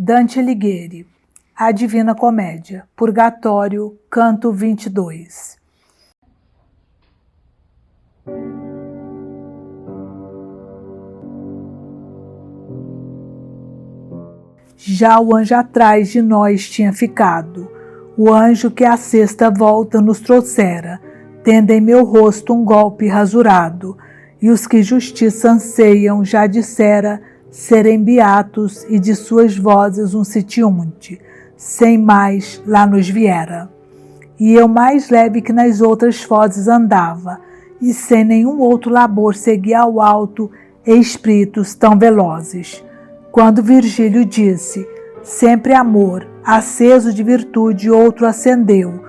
Dante Alighieri, A Divina Comédia, Purgatório, Canto 22. Já o anjo atrás de nós tinha ficado, o anjo que a sexta volta nos trouxera, tendo em meu rosto um golpe rasurado, e os que justiça anseiam já dissera serem beatos, e de suas vozes um sitiunte, sem mais lá nos viera. E eu mais leve que nas outras vozes andava, e sem nenhum outro labor seguia ao alto espíritos tão velozes. Quando Virgílio disse, sempre amor, aceso de virtude outro acendeu,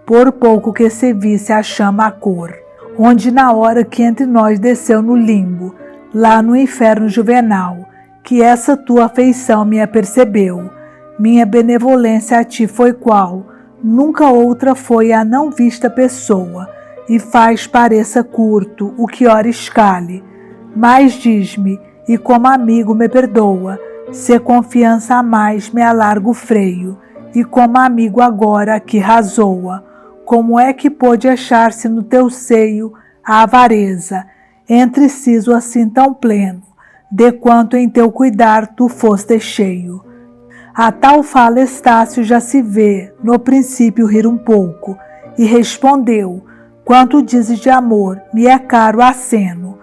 por pouco que se visse a chama a cor, onde na hora que entre nós desceu no limbo, lá no inferno juvenal, que essa tua afeição me apercebeu, minha benevolência a ti foi qual, nunca outra foi a não vista pessoa, e faz pareça curto o que ora escale, mas diz-me, e como amigo me perdoa, se confiança a mais me alarga o freio, e como amigo agora aqui razoa, como é que pôde achar-se no teu seio a avareza, entre siso assim tão pleno, de quanto em teu cuidar tu foste cheio. A tal fala Estácio já se vê, no princípio rir um pouco, e respondeu, quanto dizes de amor, me é caro aceno.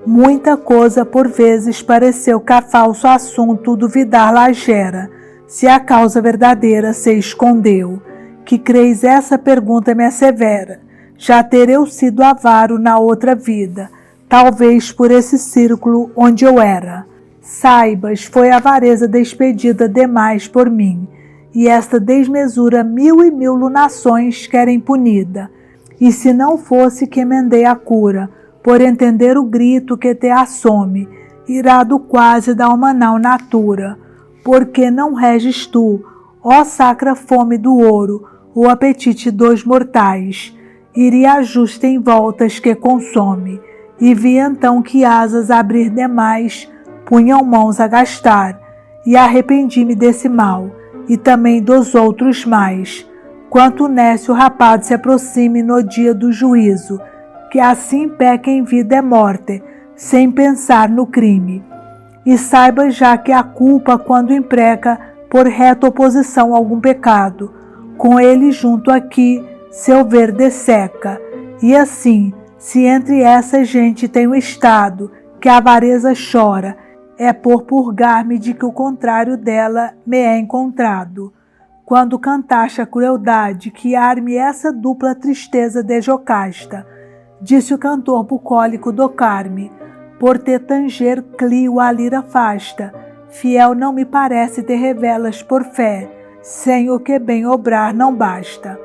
Muita coisa por vezes pareceu que a falso assunto duvidar lá gera, se a causa verdadeira se escondeu. Que creis essa pergunta me assevera, já ter eu sido avaro na outra vida, talvez por esse círculo onde eu era. Saibas, foi a avareza despedida demais por mim, e esta desmesura 1000 lunações querem punida. E se não fosse que emendei a cura, por entender o grito que te assome, irado quase da humanal natura, porque não reges tu, ó sacra fome do ouro, o apetite dos mortais, iria justa em voltas que consome, e vi então que asas abrir demais, punham mãos a gastar, e arrependi-me desse mal, e também dos outros mais, quanto nécio rapaz se aproxime no dia do juízo, que assim peca em vida é morte, sem pensar no crime. E saiba já que a culpa, quando impreca por reta oposição a algum pecado, com ele junto aqui, seu ver desseca, e assim, se entre essa gente tem o estado, que a avareza chora, é por purgar-me de que o contrário dela me é encontrado. Quando cantaste a crueldade, que arme essa dupla tristeza de Jocasta, disse o cantor bucólico do Carme, por te tanger Clio a lira fasta, fiel não me parece te revelas por fé, sem o que bem obrar não basta.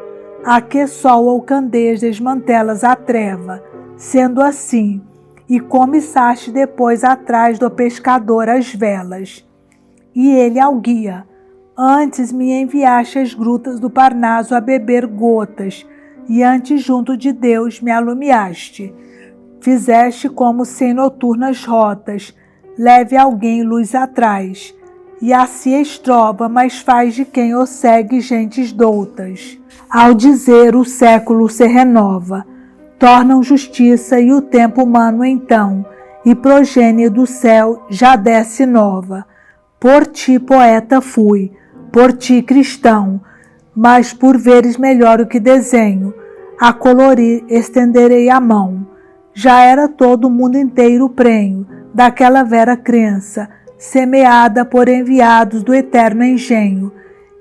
A que sol ou candeias desmantelas a treva, sendo assim, e comissaste depois atrás do pescador as velas. E ele ao guia, antes me enviaste as grutas do Parnaso a beber gotas, e antes junto de Deus me alumiaste. Fizeste como sem noturnas rotas, leve alguém luz atrás, e assim estrova, mas faz de quem o segue gentes doutas. Ao dizer o século se renova, tornam justiça e o tempo humano então, e progênie do céu já desce nova. Por ti poeta fui, por ti cristão, mas por veres melhor o que desenho, a colorir estenderei a mão. Já era todo o mundo inteiro prenho daquela vera crença, semeada por enviados do eterno engenho,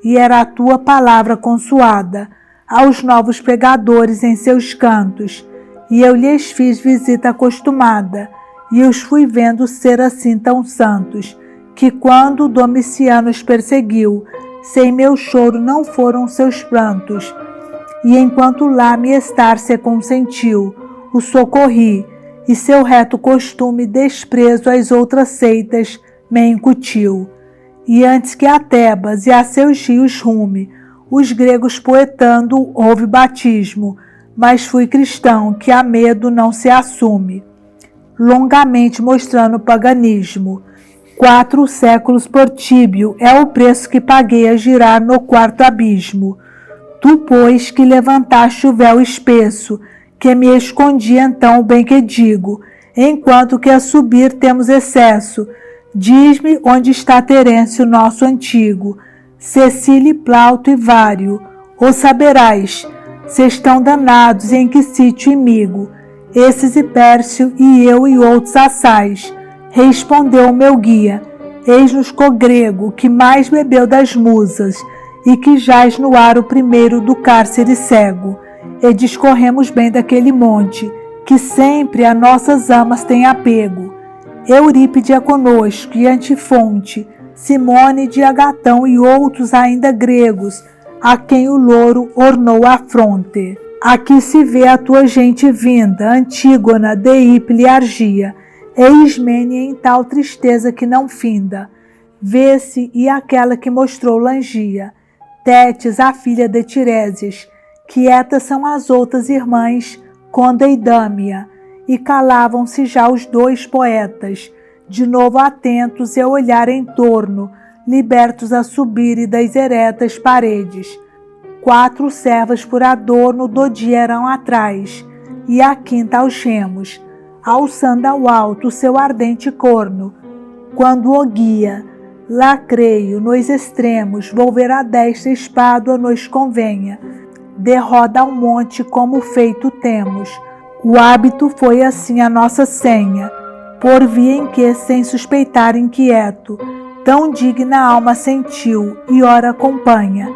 e era a tua palavra consoada aos novos pregadores em seus cantos, e eu lhes fiz visita acostumada, e os fui vendo ser assim tão santos, que quando Domiciano os perseguiu, sem meu choro não foram seus prantos, e enquanto lá me estar se consentiu, o socorri, e seu reto costume desprezo às outras seitas me incutiu. E antes que a Tebas e a seus rios rume, os gregos poetando houve batismo, mas fui cristão que a medo não se assume. Longamente mostrando o paganismo, 4 séculos por Tíbio é o preço que paguei a girar no quarto abismo. Tu, pois, que levantaste o véu espesso, que me escondi então bem que digo, enquanto que a subir temos excesso, diz-me onde está Terêncio nosso antigo, Cecília, Plauto e Vário, ou saberás, se estão danados em que sítio imigo, esses e Pércio e eu e outros assais. Respondeu o meu guia, eis-nos cogrego, que mais bebeu das musas, e que jaz no ar o primeiro do cárcere cego, e discorremos bem daquele monte, que sempre a nossas amas tem apego. Eurípide é conosco, e Antifonte, Simone de Agatão e outros ainda gregos, a quem o louro ornou a fronte. Aqui se vê a tua gente vinda, Antígona, Deípile e Argia, e Ismênia em tal tristeza que não finda. Vê-se e aquela que mostrou Langia, Tétis, a filha de Tirésias, quietas são as outras irmãs, Conda e Dâmia, e calavam-se já os 2 poetas, de novo atentos e a olhar em torno, libertos a subir das eretas paredes. 4 servas por adorno do dia eram atrás, e a quinta aos remos, alçando ao alto o seu ardente corno. Quando o guia, lacreio, nos extremos, volver a destra espádua nos convenha, derroda ao monte como feito temos. O hábito foi assim a nossa senha, por via em que, sem suspeitar inquieto, tão digna alma sentiu e ora acompanha.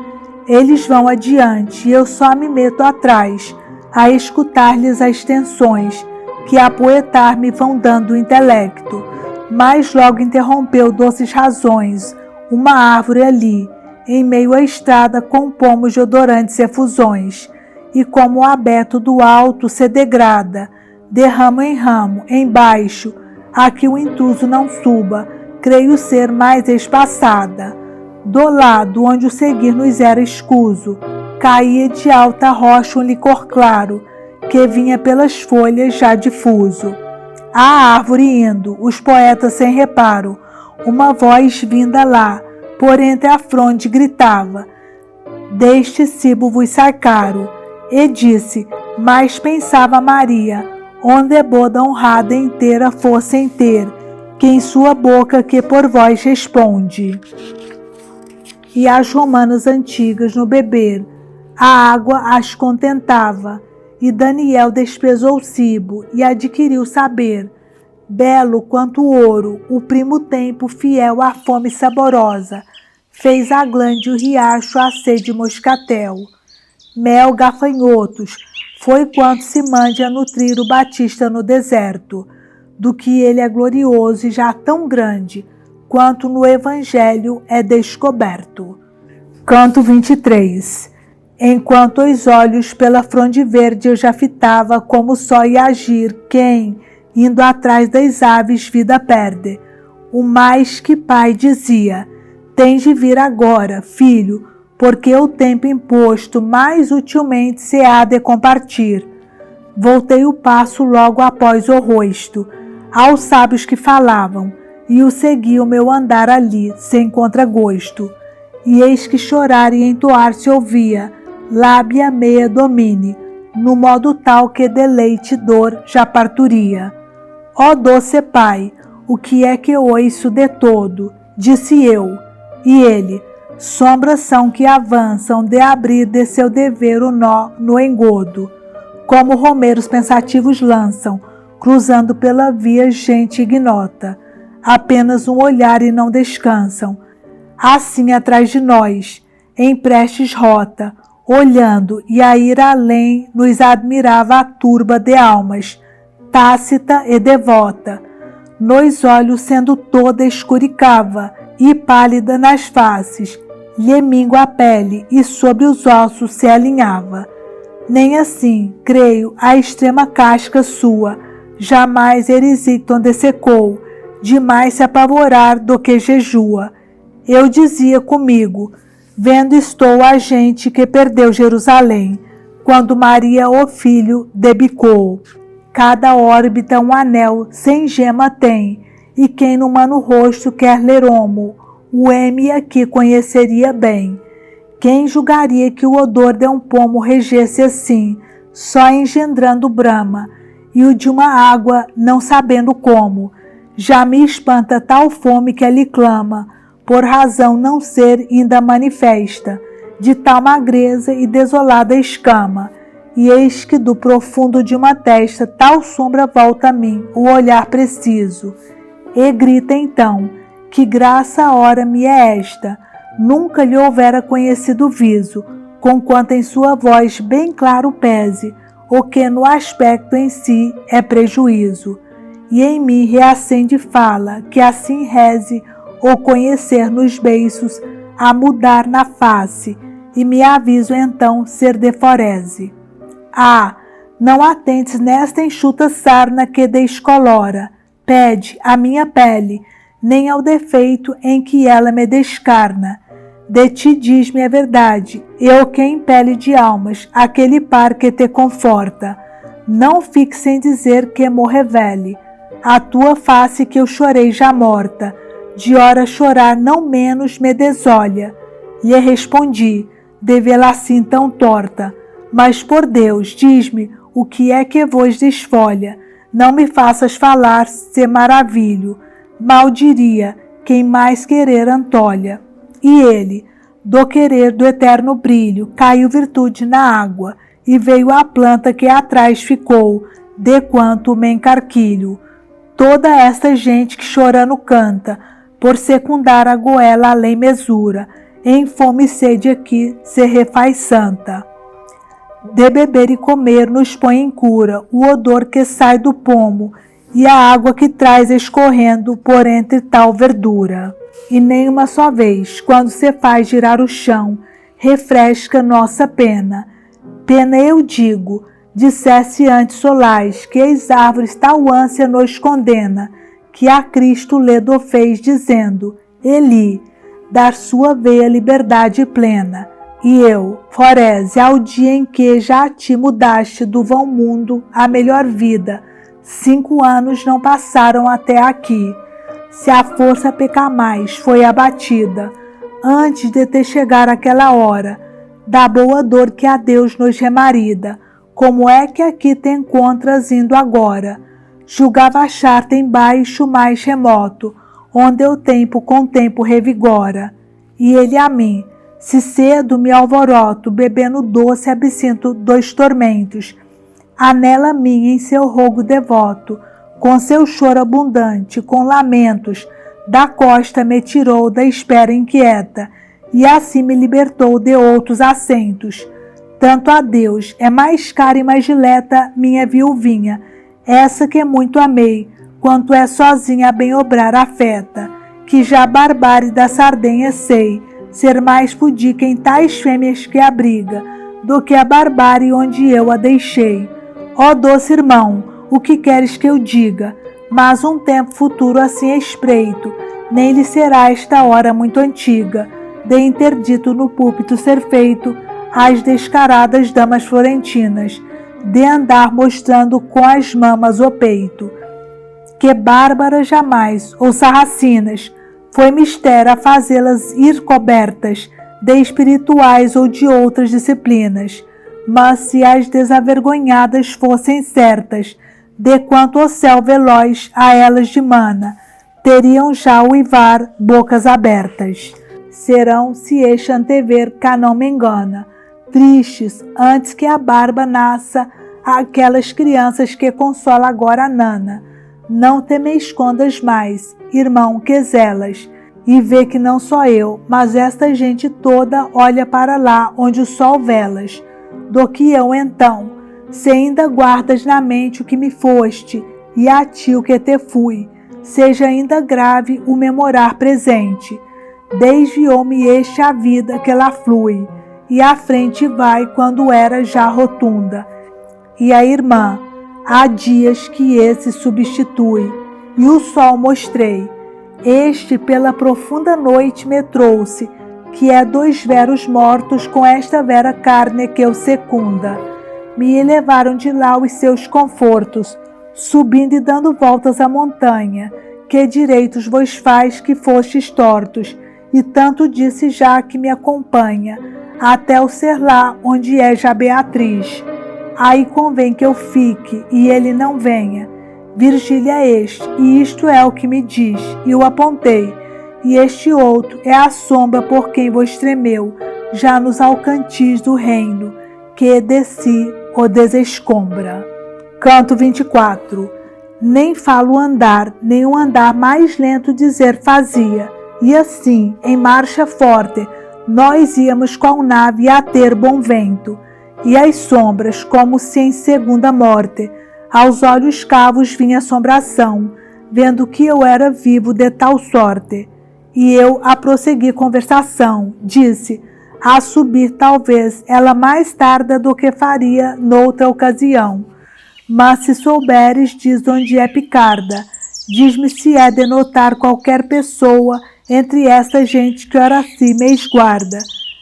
Eles vão adiante e eu só me meto atrás, a escutar-lhes as tensões, que a poetar me vão dando o intelecto. Mas logo interrompeu doces razões, uma árvore ali, em meio à estrada com pomos de odorantes efusões, e como o abeto do alto se degrada, de ramo em ramo, embaixo, a que o intruso não suba, creio ser mais espaçada. Do lado onde o seguir nos era escuso, caía de alta rocha um licor claro, que vinha pelas folhas já difuso. A árvore indo, os poetas sem reparo, uma voz vinda lá, por entre a fronde gritava, deste cibo vos sarcaro, e disse, mas pensava Maria, onde boda honrada inteira fossem ter, que em sua boca que por vós responde. E as romanas antigas no beber, a água as contentava, e Daniel desprezou o cibo e adquiriu saber, belo quanto o ouro, o primo tempo fiel à fome saborosa, fez a glande o riacho a sede moscatel. Mel gafanhotos, foi quanto se mande a nutrir o Batista no deserto, do que ele é glorioso e já tão grande, quanto no Evangelho é descoberto. Canto 23. Enquanto os olhos pela fronde verde eu já fitava como só ia agir quem, indo atrás das aves, vida perde. O mais que pai dizia, tens de vir agora, filho, porque o tempo imposto mais utilmente se há de compartir. Voltei o passo logo após o rosto, aos sábios que falavam, e o segui o meu andar ali, sem contragosto. E eis que chorar e entoar se ouvia, lábia meia domine, no modo tal que deleite e dor já parturia. Ó doce pai, o que é que ouço de todo? Disse eu, e ele, sombras são que avançam de abrir de seu dever o nó no engodo, como romeiros pensativos lançam, cruzando pela via gente ignota, apenas um olhar e não descansam. Assim atrás de nós, em prestes rota, olhando e a ir além nos admirava a turba de almas, tácita e devota. Nos olhos sendo toda escuricava, e pálida nas faces, lhe mingua a pele e sobre os ossos se alinhava. Nem assim, creio, a extrema casca sua, jamais Erisicton dessecou, demais se apavorar do que jejua. Eu dizia comigo, vendo estou a gente que perdeu Jerusalém, quando Maria o Filho debicou. Cada órbita um anel sem gema tem, e quem no mano rosto quer ler homo, o M aqui conheceria bem. Quem julgaria que o odor de um pomo regesse assim, só engendrando brama, e o de uma água não sabendo como? Já me espanta tal fome que ali clama, por razão não ser ainda manifesta, de tal magreza e desolada escama. E eis que do profundo de uma testa tal sombra volta a mim, o olhar preciso. E grita então, que graça hora me é esta, nunca lhe houvera conhecido viso, conquanto em sua voz bem claro pese, o que no aspecto em si é prejuízo. E em mim reacende fala, que assim reze, o conhecer nos beiços, a mudar na face, e me aviso então ser deforese. Ah, não atentes nesta enxuta sarna que descolora, pede a minha pele, nem ao defeito em que ela me descarna. De ti diz-me a verdade, eu que em pele de almas, aquele par que te conforta. Não fique sem dizer que mo revele, a tua face que eu chorei já morta, de hora chorar não menos me desolha. Lhe respondi, de vê-la assim tão torta, mas por Deus, diz-me o que é que vos desfolha, não me faças falar se maravilho, mal diria quem mais querer antolha. E ele, do querer do eterno brilho, caiu virtude na água, e veio a planta que atrás ficou, de quanto me encarquilho. Toda esta gente que chorando canta, por secundar a goela além mesura, em fome e sede aqui se refaz santa. De beber e comer nos põe em cura o odor que sai do pomo e a água que traz escorrendo por entre tal verdura. E nem uma só vez, quando se faz girar o chão, refresca nossa pena. Pena eu digo, dissesse antes Solás, que as árvores tal ânsia nos condena, que a Cristo ledo fez dizendo, Eli, dar sua veia liberdade plena. E eu, Forese, ao dia em que já te mudaste do vão mundo à melhor vida, 5 anos não passaram até aqui. Se a força pecar mais foi abatida, antes de te chegar aquela hora, da boa dor que a Deus nos remarida, como é que aqui te encontras indo agora? Julgava achar-te embaixo mais remoto, onde o tempo com tempo revigora. E ele a mim, se cedo me alvoroto, bebendo doce absinto dos tormentos, anela minha em seu rogo devoto, com seu choro abundante, com lamentos, da costa me tirou da espera inquieta, e assim me libertou de outros assentos. Tanto a Deus é mais cara e mais dileta minha viuvinha, essa que muito amei, quanto é sozinha a bem obrar afeta, que já a barbárie da Sardenha sei, ser mais pudica em tais fêmeas que abriga, do que a barbárie onde eu a deixei. Ó doce irmão, o que queres que eu diga? Mas um tempo futuro assim espreito, nem lhe será esta hora muito antiga, de interdito no púlpito ser feito, às descaradas damas florentinas, de andar mostrando com as mamas o peito. Que bárbaras jamais, ou sarracinas, foi mistério a fazê-las ir cobertas de espirituais ou de outras disciplinas, mas se as desavergonhadas fossem certas, de quanto o céu veloz a elas dimana, teriam já uivar bocas abertas. Serão, se este antever cá não me engana, tristes antes que a barba nasça aquelas crianças que consola agora a nana. Não te me escondas mais, irmão, que zelas, e vê que não só eu, mas esta gente toda olha para lá onde o sol velas. Do que eu então, se ainda guardas na mente o que me foste, e a ti o que te fui, seja ainda grave o memorar presente. Desviou-me este a vida que lá flui, e à frente vai quando era já rotunda. E a irmã, há dias que esse substitui, e o sol mostrei. Este pela profunda noite me trouxe, que é 2 veros mortos com esta vera carne que eu secunda. Me elevaram de lá os seus confortos, subindo e dando voltas à montanha, que direitos vos faz que fostes tortos, e tanto disse já que me acompanha, até o ser lá onde é já Beatriz. Aí convém que eu fique, e ele não venha. Virgília é este, e isto é o que me diz, e o apontei. E este outro é a sombra por quem vos tremeu, já nos alcantis do reino, que de si o desescombra. Canto 24. Nem falo andar, nem um andar mais lento dizer fazia, e assim, em marcha forte, nós íamos qual nave a ter bom vento, e as sombras, como se em segunda morte, aos olhos cavos vinha assombração, vendo que eu era vivo de tal sorte. E eu, a prosseguir conversação, disse, a subir talvez ela mais tarda do que faria noutra ocasião. Mas se souberes, diz onde é picarda, diz-me se é de notar qualquer pessoa entre essa gente que ora si me esguarda.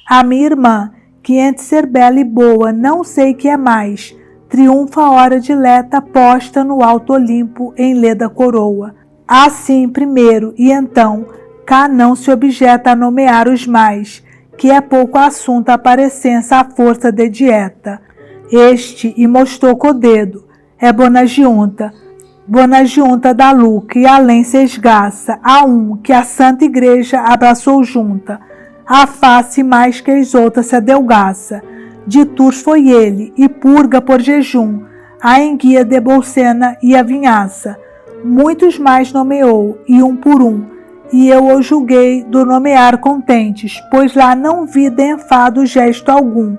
A minha irmã, que entre ser bela e boa não sei que é mais, triunfa a hora dileta posta no alto Olimpo em leda coroa. Assim primeiro e então, cá não se objeta a nomear os mais, que é pouco assunto a parecença à força de dieta. Este, e mostrou com o dedo, é Bonagiunta da Luca, e além se esgaça, a um que a Santa Igreja abraçou junta, a face mais que as outras se adelgaça. De Tours foi ele, e purga por jejum, a enguia de Bolsena e a vinhaça. Muitos mais nomeou, e um por um, e eu o julguei do nomear contentes, pois lá não vi de enfado gesto algum.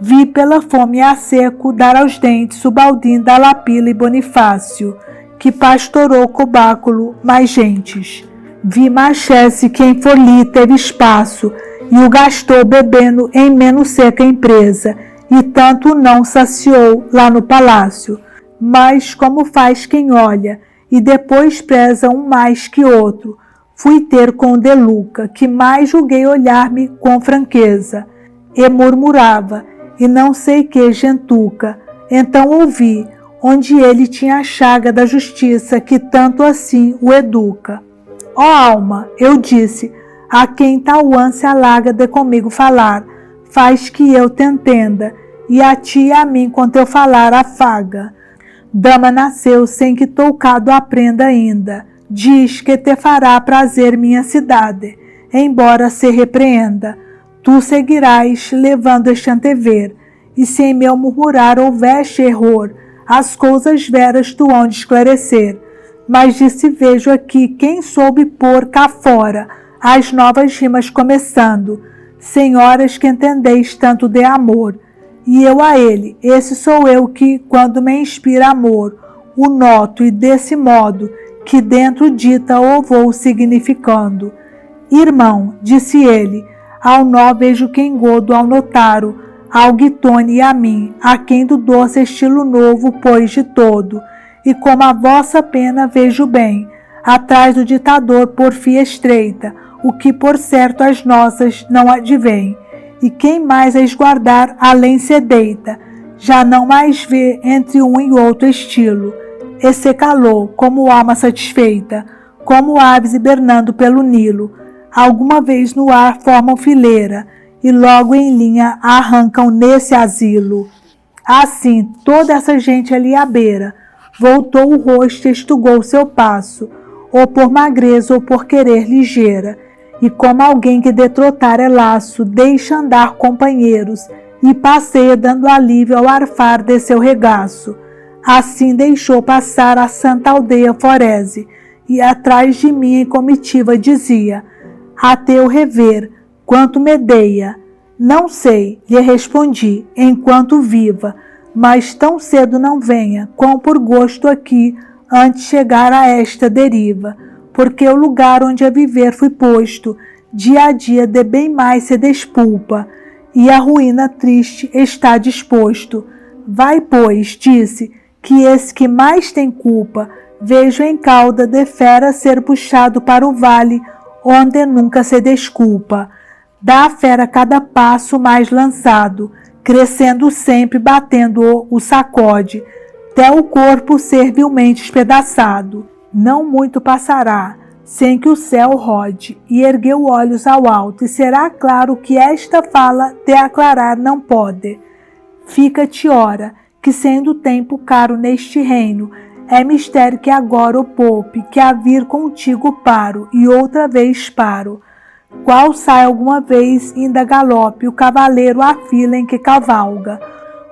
Vi pela fome a seco dar aos dentes o Baldin da Lapila e Bonifácio, que pastorou com báculo mais gentes. Vi Machesse que em Folie teve espaço, e o gastou bebendo em menos seca empresa, e tanto não saciou lá no palácio. Mas como faz quem olha, e depois preza um mais que outro, fui ter com o De Luca, que mais julguei olhar-me com franqueza, e murmurava, e não sei que gentuca. Então ouvi, onde ele tinha a chaga da justiça, que tanto assim o educa. Ó alma, eu disse, a quem tal ânsia larga de comigo falar, faz que eu te entenda, e a ti e a mim com teu falar afaga. Dama nasceu sem que tocado aprenda ainda, diz que te fará prazer minha cidade, embora se repreenda. Tu seguirás levando este antever, e se em meu murmurar houveste error, as coisas veras tu hão de esclarecer. Mas disse vejo aqui quem soube pôr cá fora as novas rimas começando, senhoras que entendeis tanto de amor, e eu a ele, esse sou eu que, quando me inspira amor, o noto e desse modo, que dentro dita o vou significando. Irmão, disse ele, ao nó vejo quem godo ao notaro, ao Guitone e a mim, a quem do doce estilo novo pôs de todo, e como a vossa pena vejo bem, atrás do ditador porfia estreita, o que por certo as nossas não advém, e quem mais a esguardar além se deita, já não mais vê entre um e outro estilo, e se calou como alma satisfeita, como aves hibernando pelo Nilo, alguma vez no ar formam fileira, e logo em linha arrancam nesse asilo. Assim, toda essa gente ali à beira, voltou o rosto e estugou seu passo, ou por magreza ou por querer ligeira, e como alguém que de trotar é laço, deixa andar companheiros, e passeia dando alívio ao arfar de seu regaço. Assim deixou passar a santa aldeia Forese, e atrás de mim em comitiva dizia, a teu rever, quanto medeia? Não sei, lhe respondi, enquanto viva, mas tão cedo não venha, quão por gosto aqui, antes chegar a esta deriva, porque o lugar onde a viver fui posto, dia a dia de bem mais se despulpa, e a ruína triste está disposto. Vai, pois, disse, que esse que mais tem culpa, vejo em cauda de fera ser puxado para o vale, onde nunca se desculpa. Dá a fera cada passo mais lançado, crescendo sempre, batendo o sacode, até o corpo ser vilmente espedaçado. não muito passará, sem que o céu rode, e ergueu olhos ao alto, e será claro que esta fala te aclarar não pode. Fica-te ora, que sendo tempo caro neste reino, é mistério que agora o poupe, que a vir contigo paro, e outra vez paro. Qual sai alguma vez inda galope o cavaleiro à fila em que cavalga,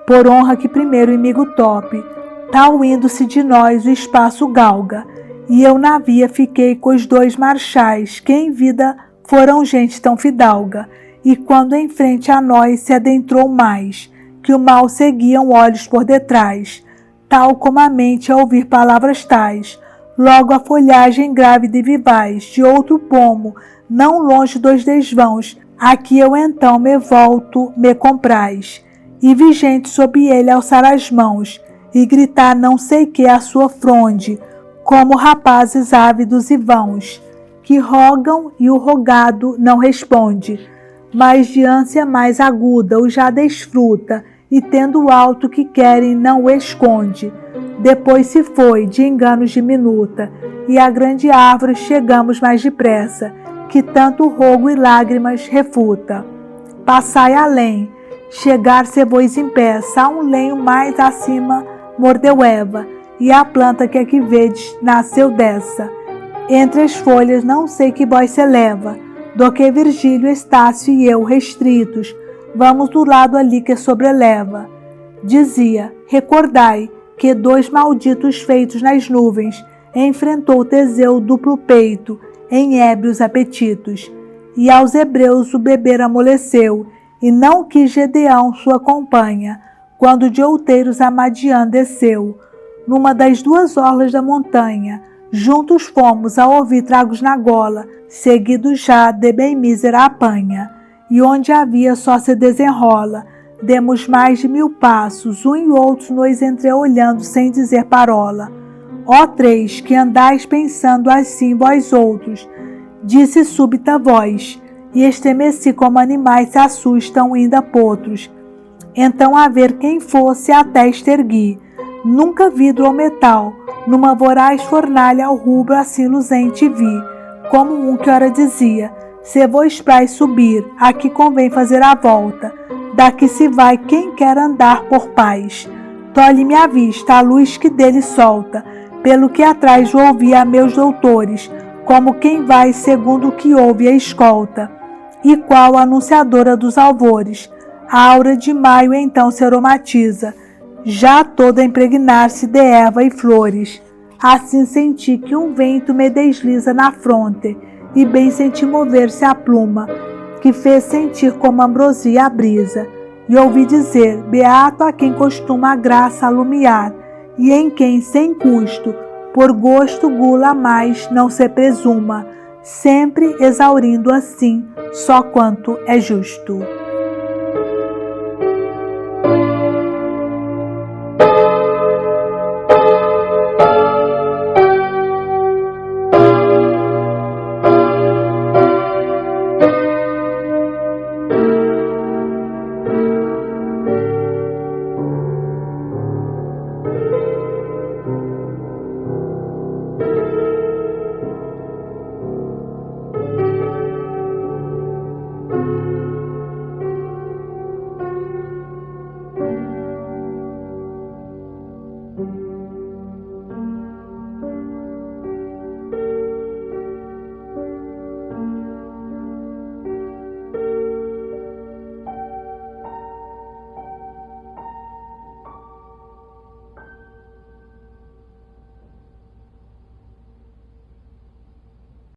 por honra que primeiro inimigo tope, tal indo-se de nós o espaço galga. E eu na via fiquei com os dois marchais, que em vida foram gente tão fidalga, e quando em frente a nós se adentrou mais, que o mal seguiam olhos por detrás, tal como a mente a ouvir palavras tais, logo a folhagem grávida e vivaz de outro pomo, não longe dos desvãos, aqui eu então me volto, me comprais, e vi gente sob ele alçar as mãos, e gritar não sei que à sua fronde, como rapazes ávidos e vãos, que rogam e o rogado não responde, mas de ânsia mais aguda o já desfruta, e tendo o alto que querem não o esconde. Depois se foi, de enganos diminuta, e à grande árvore chegamos mais depressa, que tanto rogo e lágrimas refuta. Passai além, chegar-se-vos em peça, a um lenho mais acima mordeu Eva, e a planta que aqui vedes nasceu dessa. Entre as folhas não sei que boy se eleva, do que Virgílio, Estácio e eu restritos, vamos do lado ali que sobreleva. Dizia, recordai, que dois malditos feitos nas nuvens enfrentou Teseu duplo peito, em ébrios apetitos, e aos hebreus o beber amoleceu, e não quis Gedeão sua companha, quando de outeiros a Madiã desceu, numa das duas orlas da montanha, juntos fomos a ouvir tragos na gola, seguidos já de bem mísera apanha, e onde havia só se desenrola, demos mais de 1000 passos, um e outro nos entreolhando sem dizer parola. Ó três, que andais pensando assim vós outros, disse súbita voz, e estremeci como animais se assustam ainda potros. Então a ver quem fosse a testa ergui, nunca vidro ou metal, numa voraz fornalha ao rubro assim luzente vi, como um que ora dizia, se vos prais subir, aqui convém fazer a volta, daqui se vai quem quer andar por paz. Tolhe-me a vista a luz que dele solta, pelo que atrás ouvi a meus doutores, como quem vai segundo o que ouve a escolta, e qual anunciadora dos alvores, a aura de maio então se aromatiza, já toda a impregnar-se de erva e flores. Assim senti que um vento me desliza na fronte, e bem senti mover-se a pluma, que fez sentir como ambrosia a brisa, e ouvi dizer, beato a quem costuma a graça alumiar, e em quem, sem custo, por gosto gula mais não se presuma, sempre exaurindo assim só quanto é justo.